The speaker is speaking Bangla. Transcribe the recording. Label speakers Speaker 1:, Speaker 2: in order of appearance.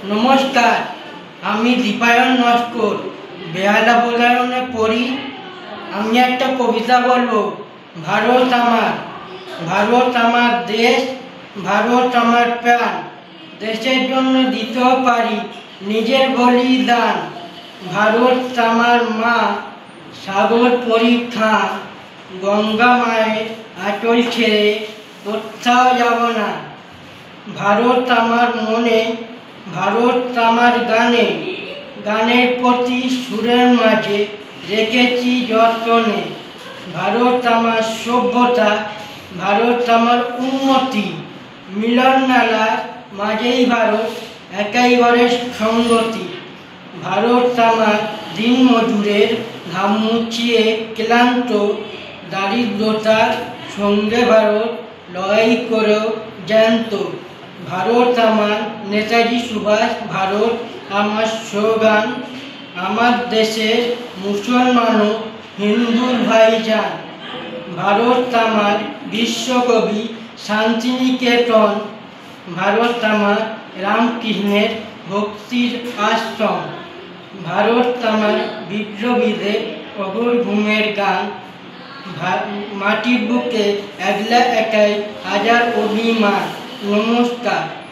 Speaker 1: নমস্কার, আমি দীপায়ন নস্কর বেহালা বলায়নে পড়ি। আমি একটা কবিতা বলবো। ভারত আমার দেশ, ভারত আমার প্রাণ। দেশের জন্য দিতেও পারি নিজের বলিদান। ভারত আমার মা, সাগর পরিখান। গঙ্গা মায়ের আঁচল ছেড়ে কোথাও যাব না। ভারত আমার মনে, ভারত আমার গানে, গানের প্রতি সুরের মাঝে রেখেছি যতনে। ভারত আমার সভ্যতা, ভারত আমার উন্নতি। মিলন মেলার মাঝেই ভারত একেবারে সঙ্গতি। ভারত আমার দিন মজুরের ঘাম মুছিয়ে ক্লান্ত, দারিদ্রতার সঙ্গে ভারত লড়াই করেও জ্যান্ত। ভারত আমার নেতাজি সুভাষ, ভারত আমার স্লোগান। আমার দেশের মুসলমানও হিন্দুর ভাইজান। ভারত আমার বিশ্বকবি শান্তিনিকেতন। ভারত আমার রামকৃষ্ণের ভক্তির আশ্রম। ভারত আমার বিপ্লবীদের অঘোর ঘুমের গান। মাটির বুকে একলা একাই হাজার অভিমান। নমস্কার।